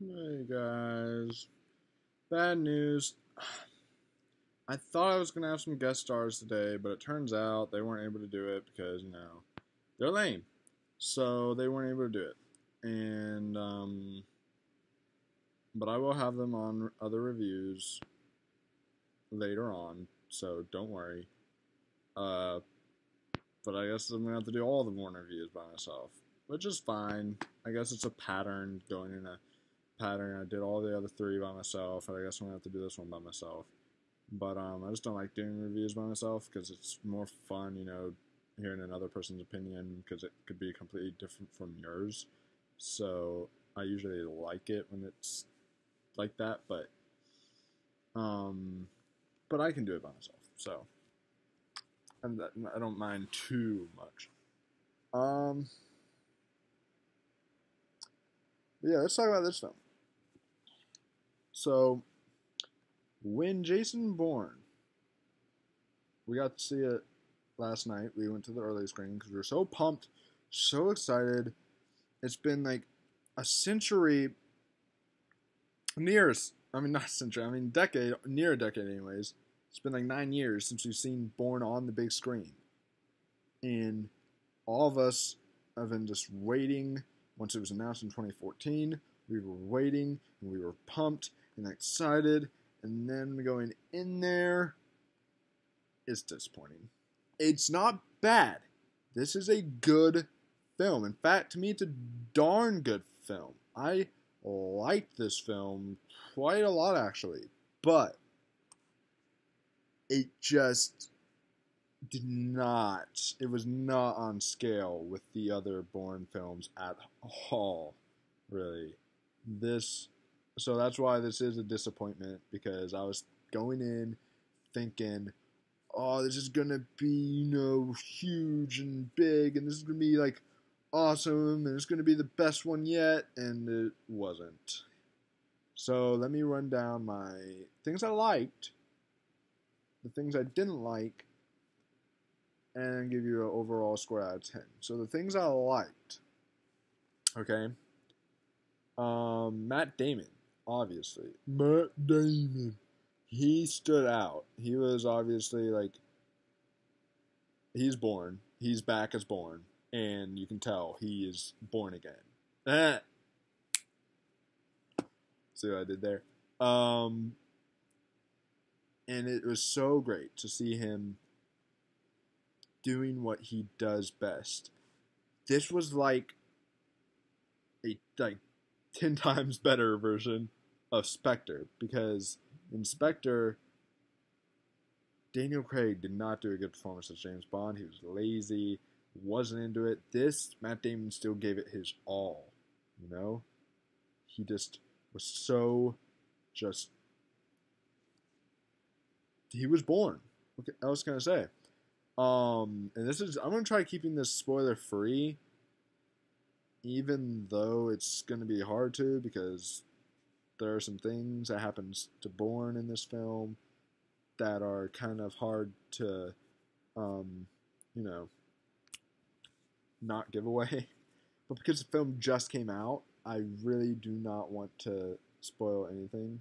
Hey guys, bad news. I thought I was gonna have some guest stars today, but it turns out they weren't able to do it because they're lame, so they weren't able to do it. And but I will have them on other reviews later on, so don't worry. Uh, but I guess I'm gonna have to do all the Bourne reviews by myself, which is fine. I guess it's a pattern going in a pattern. I did all the other three by myself, and I guess I'm gonna have to do this one by myself. But I just don't like doing reviews by myself because it's more fun, hearing another person's opinion because it could be completely different from yours. So I usually like it when it's like that, um, but I can do it by myself. So and I don't mind too much. Um, yeah, let's talk about this film. So when Jason Bourne, we got to see it last night. We went to the early screening because we were so pumped, so excited. It's been like a century, not a century, decade, near a decade anyways. It's been like 9 years since we've seen Bourne on the big screen. And all of us have been just waiting. Once it was announced in 2014, we were waiting and we were pumped and excited. And then going in there, it's disappointing. It's not bad. This is a good film. In fact, to me, it's a darn good film. I liked this film quite a lot, actually. But it just it was not on scale with the other Bourne films at all, really. So that's why this is a disappointment, because I was going in thinking, oh, this is gonna be, huge and big, and this is gonna be like awesome, and it's gonna be the best one yet, and it wasn't. So let me run down my things I liked, the things I didn't like, and give you an overall score out of 10. So the things I liked, okay? Matt Damon, obviously. Matt Damon. He stood out. He was obviously he's Bourne. He's back as Bourne. And you can tell he is born again. See what I did there? And it was so great to see him doing what he does best. This was like a 10 times better version of Spectre, because in Spectre, Daniel Craig did not do a good performance as James Bond. He was lazy, wasn't into it. This, Matt Damon still gave it his all, He just was so he was Bourne. What else can I say? And I'm going to try keeping this spoiler free, even though it's going to be hard to, because there are some things that happens to Bourne in this film that are kind of hard to, you know, not give away. But because the film just came out, I really do not want to spoil anything.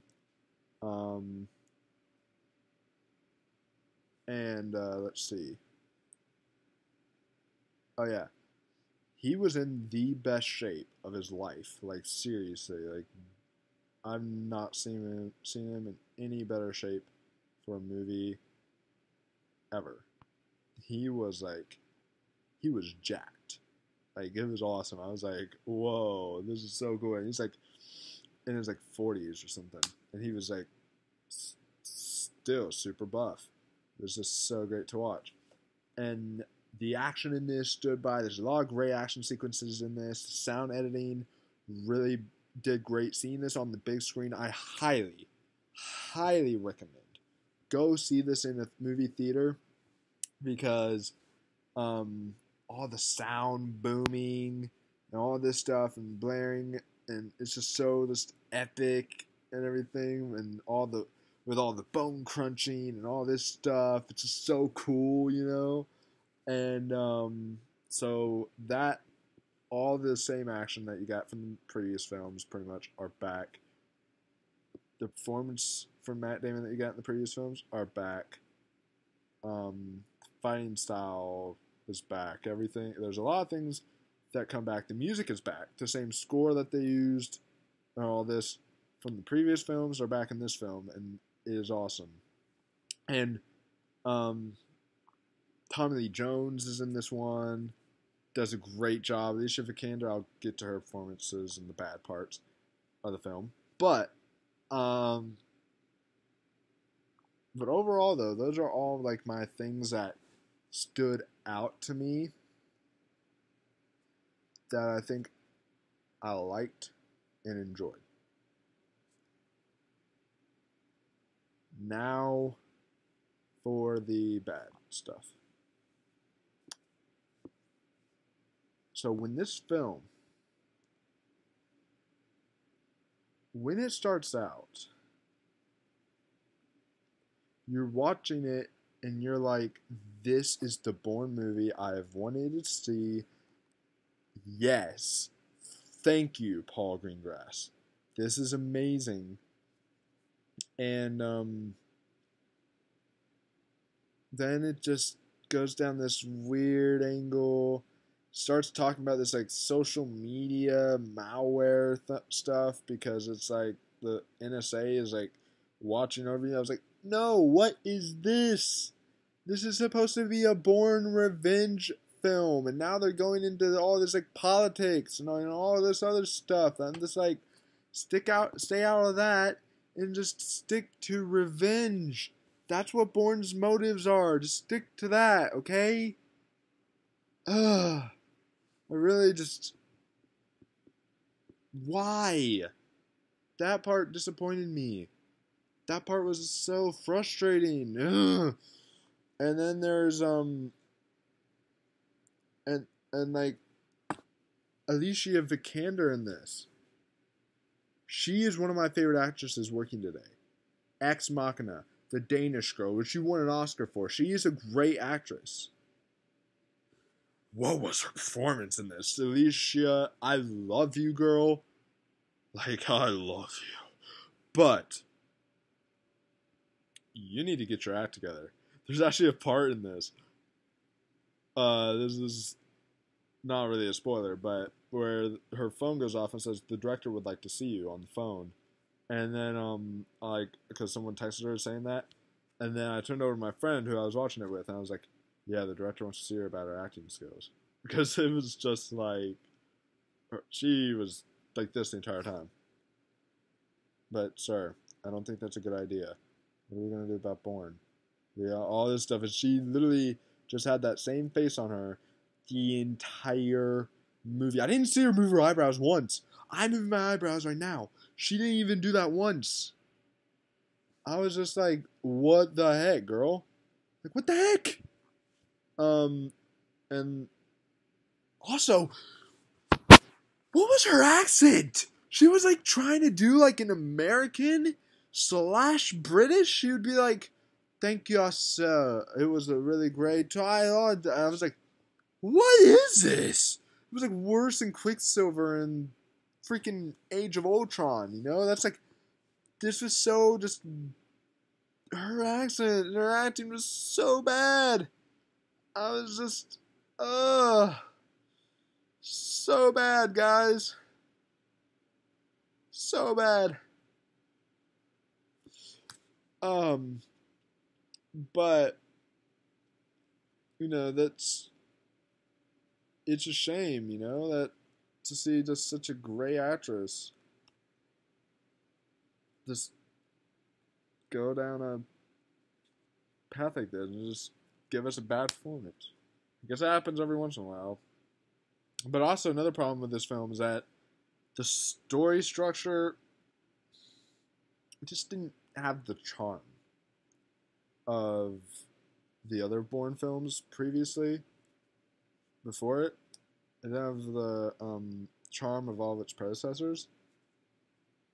And let's see. Oh yeah, he was in the best shape of his life. Like seriously, like I've not seen him in any better shape for a movie ever. He was he was jacked. Like it was awesome. I was like, whoa, this is so cool. And he's like in his 40s or something, and he was still super buff. It was just so great to watch. And the action in this stood by. There's a lot of great action sequences in this. The sound editing really did great. Seeing this on the big screen, I highly, highly recommend. Go see this in a movie theater, because all the sound booming and all this stuff and blaring, and it's just so just epic and everything, and with all the bone crunching and all this stuff. It's just so cool, And so that all the same action that you got from the previous films pretty much are back. The performance from Matt Damon that you got in the previous films are back. Fighting style is back. Everything, there's a lot of things that come back. The music is back. The same score that they used and all this from the previous films are back in this film, and it is awesome. And Tommy Lee Jones is in this one. Does a great job. Alicia Vikander, I'll get to her performances in the bad parts of the film. But overall, though, those are all like my things that stood out to me that I think I liked and enjoyed. Now for the bad stuff. So when this film, when it starts out, you're watching it and you're like, this is the Bourne movie I have wanted to see. Yes. Thank you, Paul Greengrass. This is amazing. And then it just goes down this weird angle, starts talking about this like social media malware stuff, because it's like the NSA is like watching over you. I was like, no, what is this? This is supposed to be a Bourne revenge film, and now they're going into all this like politics and all this other stuff. I'm just like, stay out of that and just stick to revenge. That's what Bourne's motives are. Just stick to that, okay? I really just... Why? That part disappointed me. That part was so frustrating. Ugh. And then there's and like Alicia Vikander in this. She is one of my favorite actresses working today. Ex Machina, the Danish Girl, which she won an Oscar for. She is a great actress. What was her performance in this? Alicia, I love you, girl. Like, I love you. But you need to get your act together. There's actually a part in this. This is not really a spoiler, but where her phone goes off and says, the director would like to see you on the phone. And then, like, because someone texted her saying that. And then I turned over to my friend who I was watching it with, and I was like, yeah, the director wants to see her about her acting skills. Because it was just like, she was like this the entire time. But, sir, I don't think that's a good idea. What are we going to do about Bourne? Yeah, all this stuff. And she literally just had that same face on her the entire movie. I didn't see her move her eyebrows once. I'm moving my eyebrows right now. She didn't even do that once. I was just like, what the heck, girl? Like, what the heck? And also, what was her accent? She was like trying to do like an American / British. She would be like, thank you, sir. It was a really great trial. I was like, what is this? It was like worse than Quicksilver and freaking Age of Ultron, you know? That's like, this was so just, her accent and her acting was so bad. I was just, so bad, guys. So bad. But, you know, it's a shame, you know, that to see just such a great actress just go down a path like this and just give us a bad performance. I guess that happens every once in a while. But also another problem with this film is that the story structure just didn't have the charm of the other Bourne films previously, before it. It didn't have the charm of all of its predecessors.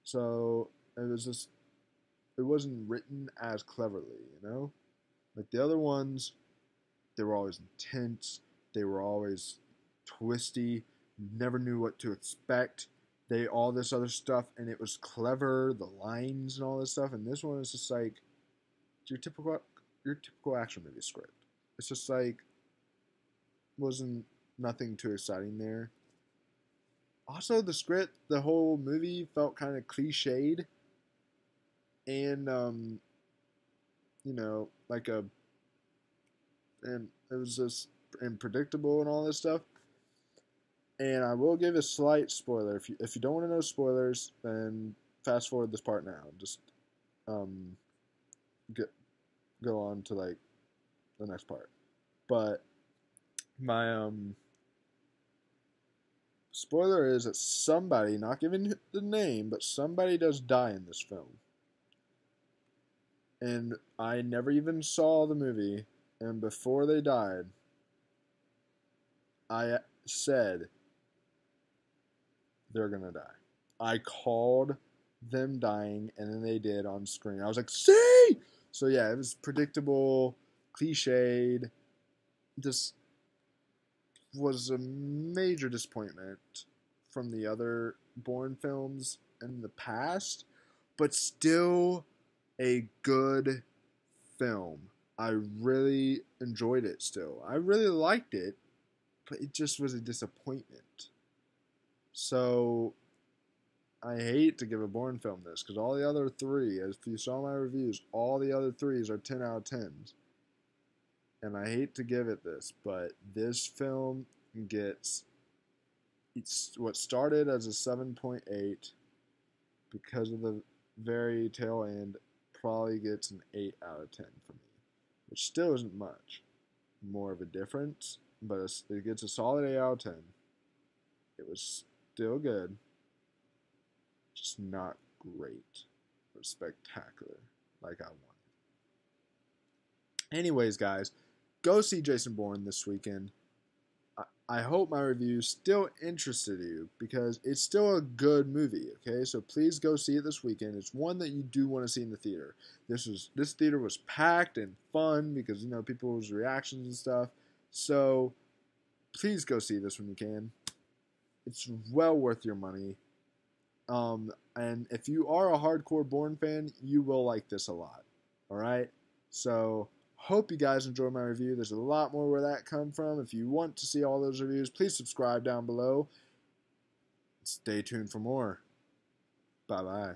So it wasn't written as cleverly, you know? Like the other ones, they were always intense, they were always twisty. never knew what to expect. All this other stuff, and it was clever, the lines and all this stuff. And this one is just like your typical action movie script. It's just like wasn't nothing too exciting there. Also, the script, the whole movie felt kind of cliched, and and it was just unpredictable and all this stuff. And I will give a slight spoiler. If you don't want to know spoilers, then fast forward this part now. Just um, go on to like the next part. But my spoiler is that somebody, not giving the name, but somebody does die in this film. And I never even saw the movie. And before they died, I said they're gonna die. I called them dying, and then they did on screen. I was like, see! So yeah, it was predictable, cliched. This was a major disappointment from the other Bourne films in the past, but still a good film. I really enjoyed it still. I really liked it, but it just was a disappointment. So I hate to give a Bourne film this, because all the other three, if you saw my reviews, all the other threes are 10 out of 10s. And I hate to give it this, but this film gets, it's what started as a 7.8 because of the very tail end, probably gets an 8 out of 10 for me, which still isn't much more of a difference, but it gets a solid 8 out of 10. It was still good, just not great or spectacular like I wanted. Anyways, guys, go see Jason Bourne this weekend. I hope my review still interested you, because it's still a good movie, okay? So please go see it this weekend. It's one that you do want to see in the theater. This theater was packed and fun because, people's reactions and stuff. So please go see this when you can. It's well worth your money. And if you are a hardcore Bourne fan, you will like this a lot. All right? So hope you guys enjoy my review. There's a lot more where that come from. If you want to see all those reviews, please subscribe down below. Stay tuned for more. Bye-bye.